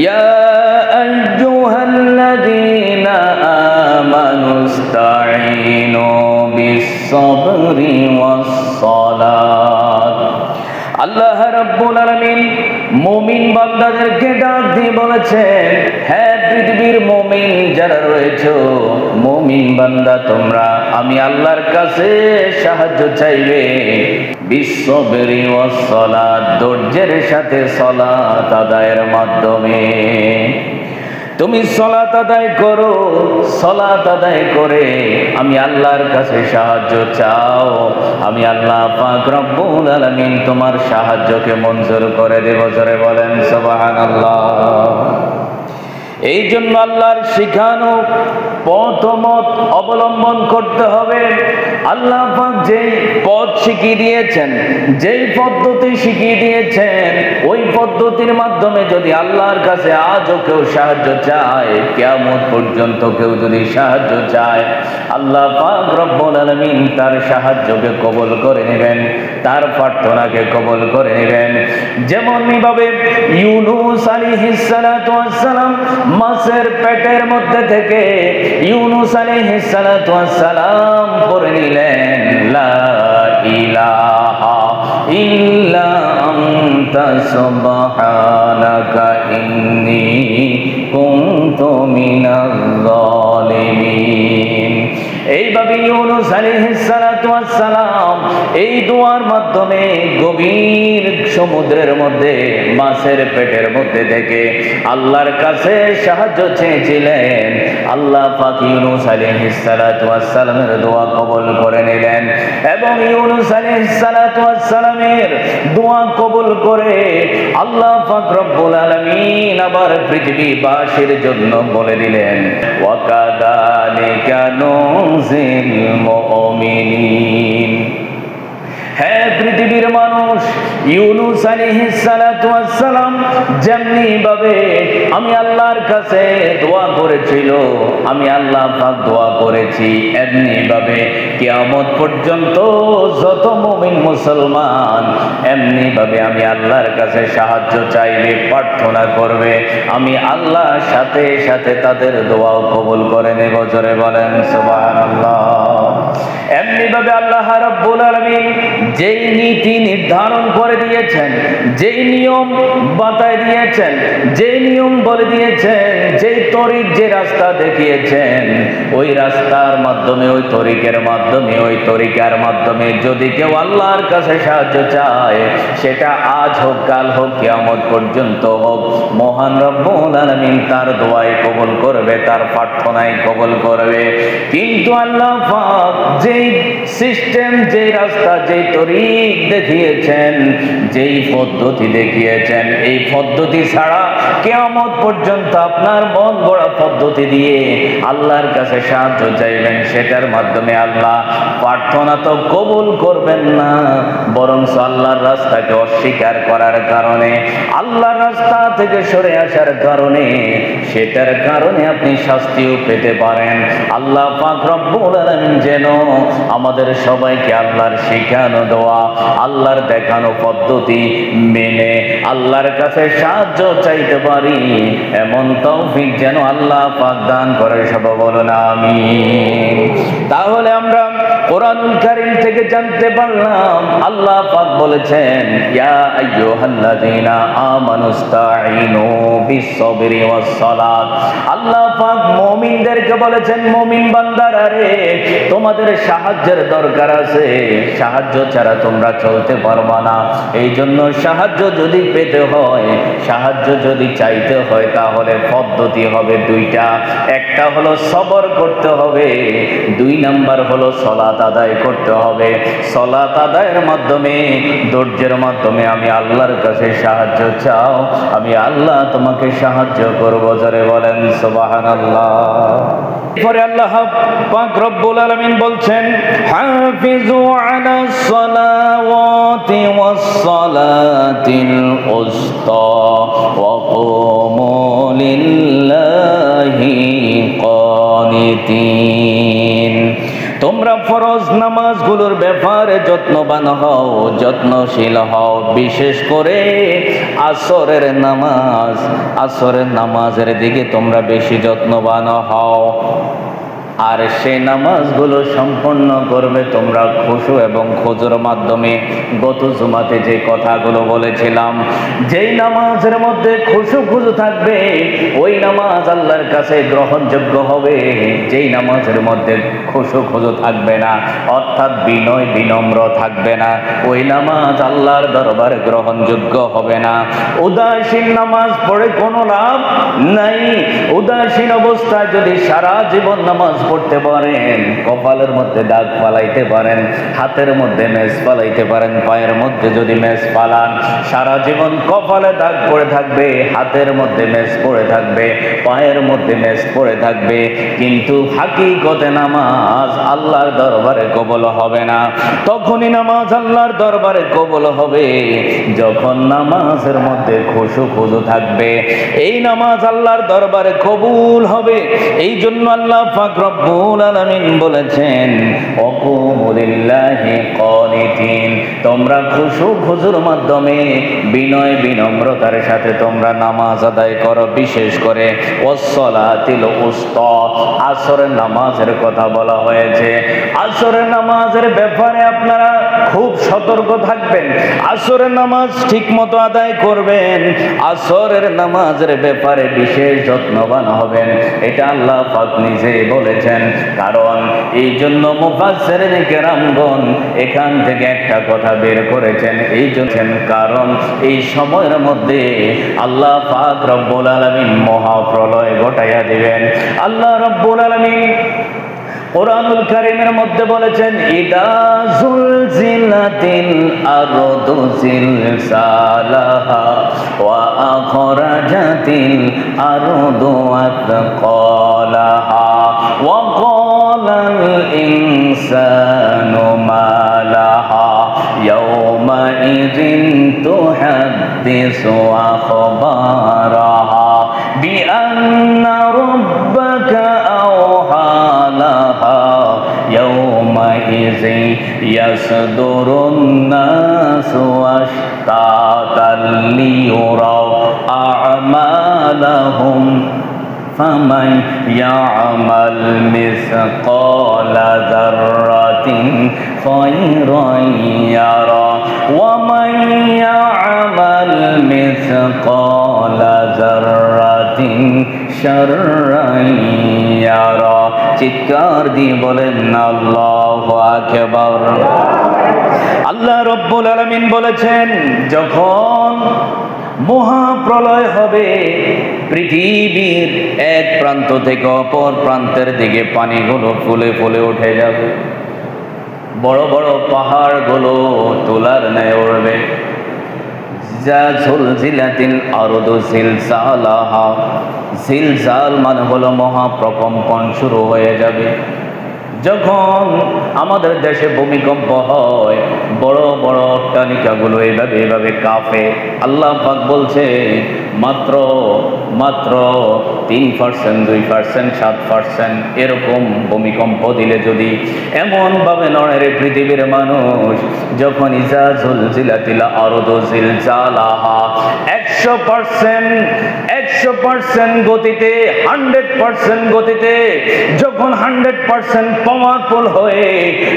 ইয়া আইয়ুহাল্লাযীনা আমানুস্তাঈনু বিস-সাবরি ওয়াস-সালাত। আল্লাহ রাব্বুল আলামিন মুমিন বান্দাদেরকে ডাক দিয়ে বলেছেন, হ্যাঁ পৃথিবীর মুমিন যারা রয়েছে, মুমিন বান্দা তোমরা আমি আল্লাহর কাছে সাহায্য চাইবে বিস-সাবরি ওয়াস-সালাত, ধৈর্যের সাথে সালাত আদায়ের মাধ্যমে। তুমি সালাত আদায় করো, সালাত আদায় করে আমি আল্লাহর কাছে সাহায্য চাও, আমি আল্লাহ পাক রব্বুল আলামিন তোমার সাহায্যকে মঞ্জুর করে দেব। জোরে বলেন সুবহানাল্লাহ। এই জন্য আল্লাহর শিখানো পথ অবলম্বন করতে হবে। আল্লাহ পাক যেই পথ শিখিয়ে দিয়েছেন, যেই পদ্ধতি শিখিয়ে দিয়েছেন, ওই পদ্ধতির মাধ্যমে যদি আল্লাহর কাছে আজও কেউ সাহায্য চায়, কিয়ামত পর্যন্ত কেউ যদি সাহায্য চায়, আল্লাহ পাক রব্বুল আলামিন তার সাহায্যকে কবুল করে নেবেন, তার প্রার্থনাকে কবুল করে নেবেন। যেমনই ভাবে ইউনূস আলাইহিস সালাতু ওয়াস সালাম মাছের পেটের মধ্যে থেকে ইউনূস আলাইহিস সালাতু ওয়াস সালাম পড়ে নিলেন, লা ইলাহা ইল্লা আনতা সুবহানাকা ইন্নী কুনতু মিনাজ জালিমিন। এইভাবে ইউনূস আলাইহিস সালাতু ওয়াস সালাম এই দোয়ার মাধ্যমে গভীর সমুদ্রের মধ্যে মাছের পেটের মধ্যে থেকে আল্লাহর কাছে সাহায্য চেয়েছিলেন। আল্লাহ পাক ইউনূস আলাইহিস সালাতু ওয়াস সালামের দোয়া কবুল করে নিলেন এবং ইউনূস আলাইহিস সালাতু ওয়াস সালামের দোয়া কবুল করে আল্লাহ পাক রব্বুল আলামিন আবার পৃথিবীবাসীর জন্য বলে দিলেন, ওয়া কাযালিকা নুজিল মুমিনিন। হ্যাঁ পৃথিবীর মানুষ, ইউনূস আলাইহিস সালাতু ওয়াস সালাম যেমনি ভাবে আমি আল্লাহর কাছে দোয়া করেছিল, আমি আল্লাহ পাক দোয়া করেছি, এমনি ভাবে কিয়ামত পর্যন্ত যত মুমিন মুসলমান এমনি ভাবে আমি আল্লাহর কাছে সাহায্য চাইবে, প্রার্থনা করবে, আমি আল্লাহর সাথে সাথে তাদের দোয়াও কবুল করে নেব। জোরে বলেন সুবহানাল্লাহ। এমনি ভাবে আল্লাহ রাব্বুল আলামিন যেই নীতি নির্ধারণ করে দিয়েছেন, যেই নিয়ম বাতায় দিয়েছেন, যেই নিয়ম বলে দিয়েছেন, যেই তরিক, যে রাস্তা দেখিয়েছেন, ওই রাস্তার মাধ্যমে, ওই তরিকের মাধ্যমে, ওই তরিকার মাধ্যমে যদি কেউ আল্লাহর কাছে সাহায্য চায়, সেটা আজ হোক, কাল হোক, কিয়ামত পর্যন্ত হোক, মহান রব্বুল আলামিন তার দোয়াই কবুল করবে, তার প্রার্থনাই কবুল করবে। কিন্তু আল্লাহ পাক যেই সিস্টেম, যেই রাস্তা, যেই তরিক দেখিয়েছেন, যেই পদ্ধতি দেখিয়েছেন, এই পদ্ধতি ছাড়া কিয়ামত পর্যন্ত আপনার মন গড়া পদ্ধতি দিয়ে আল্লাহর কাছে সাহায্য চাইবেন, সেটার মাধ্যমে আল্লাহ প্রার্থনা তো কবুল করবেন না, বরং আল্লাহর রাস্তাকে অস্বীকার করার কারণে, আল্লাহর রাস্তা থেকে সরে আসার কারণে, সেটার কারণে আপনি শাস্তিও পেতে পারেন। আল্লাহ পাক রব্বুল আলামিন যেন আমাদের সবাইকে আল্লাহর শিখানো দোয়া, আল্লাহর দেখানো পদ্ধতি মেনে আল্লাহর কাছে সাহায্য চাইতে পারি, এমন তৌফিক যেন আল্লাহ পাক দান করে। সব বলুন আমিন। তাহলে আমরা কোরআনুল কারীম থেকে জানতে পারলাম আল্লাহ পাক বলেছেন, ইয়া আইয়ুহাল্লাযীনা আমানুস্তাঈনু বিস-সাবরি ওয়াস-সালাত। আল্লাহ পাক মুমিনদেরকে বলেছেন, মুমিন বান্দারা রে, তোমাদের সাহায্যের দরকার আছে, সাহায্য ছাড়া তোমরা চলতে পারবা না। এই জন্য সাহায্য যদি পেতে হয়, সাহায্য যদি চাইতে হয়, তাহলে পদ্ধতি হবে দুইটা। একটা হলো সবর করতে হবে, দুই নাম্বার হলো সালাত আদায় করতে হবে। সালাত আদায়ের মাধ্যমে, ধৈর্যের মাধ্যমে আমি আল্লাহর কাছে সাহায্য চাও, আমি আল্লাহ তোমাকে সাহায্য করব। জোরে বলেন সুবহানাল্লাহ। এরপরে আল্লাহ পাক রব্বুল আলামিন বলছেন, হাফিজু আলাস সালাওয়াতি ওয়াস সালাতিল উসতা ওয়া কুমু লিল্লাহি কানিতিন। তোমরা ফরজ নামাজগুলোর ব্যাপারে যত্নবান হও, যত্নশীল হও। বিশেষ করে আসরের নামাজের দিকে তোমরা বেশি যত্নবান হও। আর সেই নামাজগুলো সম্পন্ন করবে তোমরা খুশু এবং খুজুর মাধ্যমে। গত জুমাতে যে কথাগুলো বলেছিলাম, যেই নামাজের মধ্যে খুশু খুজু থাকবে ওই নামাজ আল্লাহর কাছে গ্রহণযোগ্য হবে। যেই নামাজের মধ্যে খুশু খুজু থাকবে না, অর্থাৎ বিনয় বিনম্র থাকবে না, ওই নামাজ আল্লাহর দরবারে গ্রহণযোগ্য হবে না। উদাসীন নামাজ পড়ে কোনো লাভ নাই। উদাসীন অবস্থায় যদি সারা জীবন নামাজ পড়তে পারেন, কপালের মধ্যে দাগ ফালাইতে পারেন, হাতের মধ্যে মেজ ফালাইতে পারেন, পায়ের মধ্যে যদি মেজ ফালান, সারা জীবন কপালে দাগ পড়ে থাকবে, হাতের মধ্যে মেজ পড়ে থাকবে, পায়ের মধ্যে মেজ পড়ে থাকবে, কিন্তু হাকিকতে নামাজ আল্লাহর দরবারে কবুল হবে না। তখনই নামাজ আল্লাহর দরবারে কবুল হবে যখন নামাজের মধ্যে খুশু খুজু থাকবে। এই নামাজ আল্লাহর দরবারে কবুল হবে। এই জন্য আল্লাহ পাক রব্বুল আলামিন বলেছেন, ওয়াকুমু লিল্লাহি কানিতিন, তোমরা খুশু খুজুর মাধ্যমে বিনয় বিনম্রতার সাথে তোমরা নামাজ আদায় করো। বিশেষ করে ওয়াসসালাতিল উসতা, আসরের নামাজের কথা বলা হয়েছে। আসরের নামাজের ব্যাপারে আপনারা খুব সতর্ক থাকবেন, আসরের নামাজ ঠিক মতো আদায় করবেন, আসরের নামাজের ব্যাপারে বিশেষ যত্নবান হবেন। এটা আল্লাহ পাক নিজে বলেছেন। কারণ এই জন্য মুফাসসিরিন কেরামগণ এখান থেকে একটা কথা বের করেছেন, এই জন্য কারণ এই সময়ের মধ্যে আল্লাহ পাক রব্বুল আলামিন মহাপ্রলয় ঘটাইয়া দিবেন। আল্লাহ রব্বুল আলামিন কুরআনুল কারীমের মধ্যে বলেছেন, ইদা যুলজিলাতিল আরদু জিলজালাহা ওয়া আখরাজাতিল আরদু আথকালাহা ওয়া ক্বালাল ইনসানু মা লাহা ইয়াওমা ইযিন তুহাদ্দিসু আখবারাহা বিআন্না রাব্বাকা আওহা লাহা ইয়াওমাইযি ইয়াসদুরুন নাসু আশতাতাল লিয়ুরাউ আ'মালাহুম ফামান ইয়া'মাল মিসকালা যাররাতিন খায়রান ইয়ারা ওয়া মান ইয়া'মাল মিসকালা যাররাতিন শাররান ইয়ারা। চিৎকার দিয়ে বলেন আল্লাহু আকবার। আল্লাহ রব্বুল আলামিন বলেছেন, যখন মহাপ্রলয় হবে, পৃথিবীর এক প্রান্ত থেকে অপর প্রান্তের দিকে পানিগুলো ফুলে ফুলে উঠে যাবে, বড় বড় পাহাড়গুলো তোলার ন্যায় উঠবে। যুলজিলাতিল আরদু জিলজালাহা, জিলজাল মানে হলো মহাপ্রকম্পন শুরু হয়ে যাবে। যখন আমাদের দেশে ভূমিকম্প হয়, বড় বড় অট্টালিকাগুলো এভাবে কাঁপে। আল্লাহ পাক বলছে মাত্র 3%, 2%, 7% এরকম ভূমিকম্প দিলে যদি এমনভাবে নড়ে রে পৃথিবীর মানুষ, যখন ইজা যুলজিলাতিল আরদু জিলজালাহা 100% গতিতে, 100% গতিতে, যখন 100% পাওয়ারফুল হয়ে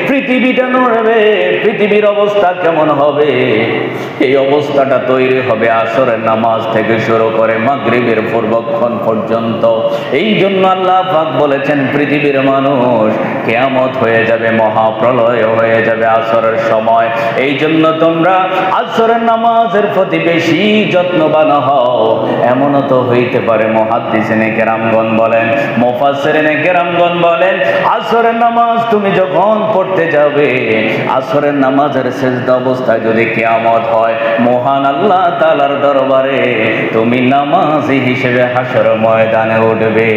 পৃথিবীটা নড়বে, পৃথিবীর অবস্থা কেমন হবে? এই অবস্থাটা তৈরি হবে আসরের নামাজ থেকে শুরু করে মাগরিবের পূর্বক্ষণ পর্যন্ত। এই জন্য আল্লাহ পাক বলেছেন, পৃথিবীর মানুষ কিয়ামত হয়ে যাবে, মহাপ্রলয় হয়ে যাবে আসরের সময়। এই জন্য তোমরা আসরের নামাজের প্রতি বেশি যত্নবান হও। এমনও তো হইতে পারে, মুহাদ্দিসিনে কেরামগণ বলেন, মুফাসসিরিনে কেরামগণ বলেন, আসরের নামাজ তুমি যখন পড়তে যাবে, আসরের নামাজের সিজদা অবস্থায় যদি কিয়ামত হয়, মহান আল্লাহ তাআলার দরবারে তুমি নামাজি হিসেবে হাসর ময়দানে উঠবে।